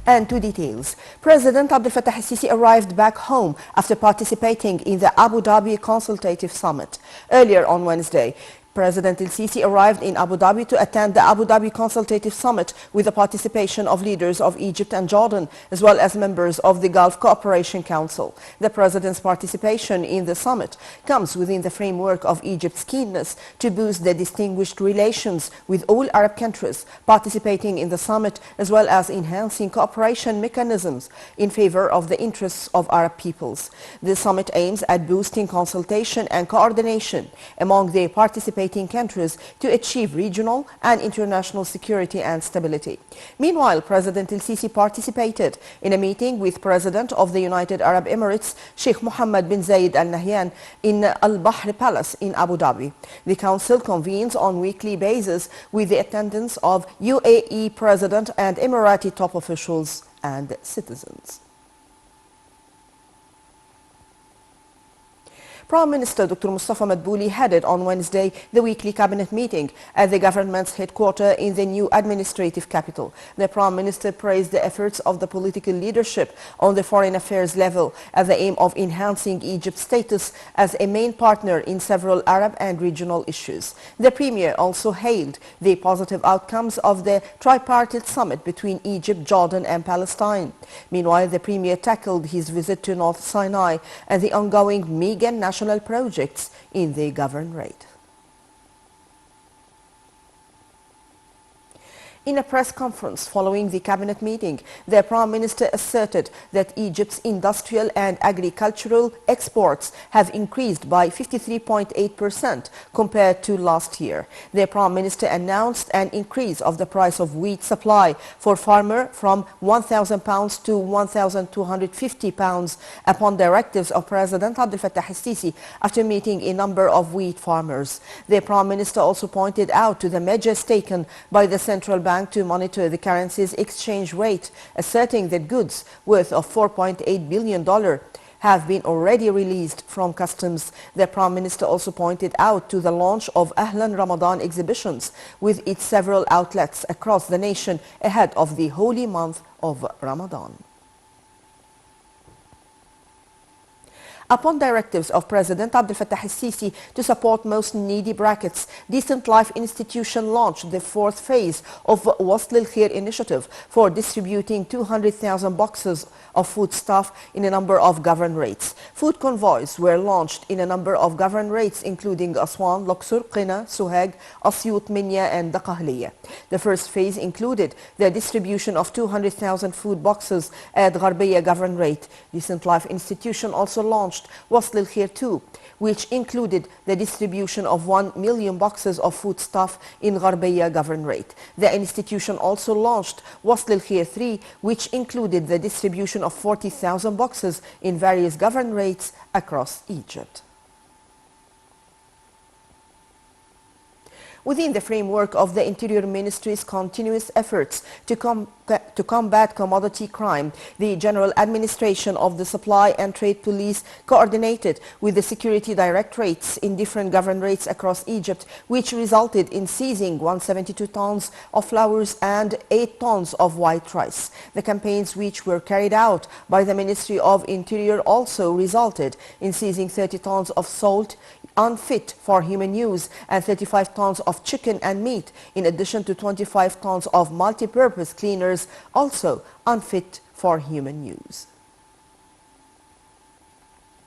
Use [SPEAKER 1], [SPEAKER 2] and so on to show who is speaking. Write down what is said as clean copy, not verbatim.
[SPEAKER 1] And to details, President Abdel Fattah el-Sisi arrived back home after participating in the Abu Dhabi Consultative Summit. Earlier on Wednesday, President el-Sisi arrived in Abu Dhabi to attend the Abu Dhabi Consultative Summit with the participation of leaders of Egypt and Jordan, as well as members of the Gulf Cooperation Council. The President's participation in the summit comes within the framework of Egypt's keenness to boost the distinguished relations with all Arab countries participating in the summit, as well as enhancing cooperation mechanisms in favor of the interests of Arab peoples. The summit aims at boosting consultation and coordination among the participating countries to achieve regional and international security and stability. Meanwhile, President el-Sisi participated in a meeting with President of the United Arab Emirates, Sheikh Mohammed bin Zayed Al Nahyan, in Al Bahr Palace in Abu Dhabi. The Council convenes on weekly basis with the attendance of UAE President and Emirati top officials and citizens. Prime Minister Dr. Mustafa Madbouli headed on Wednesday the weekly cabinet meeting at the government's headquarters in the new administrative capital. The Prime Minister praised the efforts of the political leadership on the foreign affairs level at the aim of enhancing Egypt's status as a main partner in several Arab and regional issues. The Premier also hailed the positive outcomes of the tripartite summit between Egypt, Jordan and Palestine. Meanwhile, the Premier tackled his visit to North Sinai and the ongoing mega national projects in the governorate. In a press conference following the cabinet meeting, the Prime Minister asserted that Egypt's industrial and agricultural exports have increased by 53.8% compared to last year. The Prime Minister announced an increase of the price of wheat supply for farmers from £1,000 to £1,250 upon directives of President Abdel Fattah el-Sisi after meeting a number of wheat farmers. The Prime Minister also pointed out to the measures taken by the Central Bank to monitor the currency's exchange rate, asserting that goods worth of $4.8 billion have been already released from customs. The Prime Minister also pointed out to the launch of Ahlan Ramadan exhibitions with its several outlets across the nation ahead of the holy month of Ramadan. Upon directives of President Abdel Fattah el-Sisi to support most needy brackets, Decent Life Institution launched the fourth phase of Wasl al-Khair initiative for distributing 200,000 boxes of foodstuff in a number of governorates. Food convoys were launched in a number of governorates including Aswan, Luxor, Qina, Suhag, Asyut, Minya and Daqahliya. The first phase included the distribution of 200,000 food boxes at Gharbiya governorate. Decent Life Institution also launched Wasl al-Khair 2, which included the distribution of 1 million boxes of foodstuff in Gharbiya governorate. The institution also launched Wasl al-Khair 3, which included the distribution of 40,000 boxes in various governorates across Egypt. Within the framework of the Interior Ministry's continuous efforts to combat commodity crime, the General Administration of the Supply and Trade Police coordinated with the security directorates in different governorates across Egypt, which resulted in seizing 172 tons of flowers and 8 tons of white rice. The campaigns, which were carried out by the Ministry of Interior, also resulted in seizing 30 tons of salt unfit for human use and 35 tons of chicken and meat, in addition to 25 tons of multi-purpose cleaners also unfit for human use.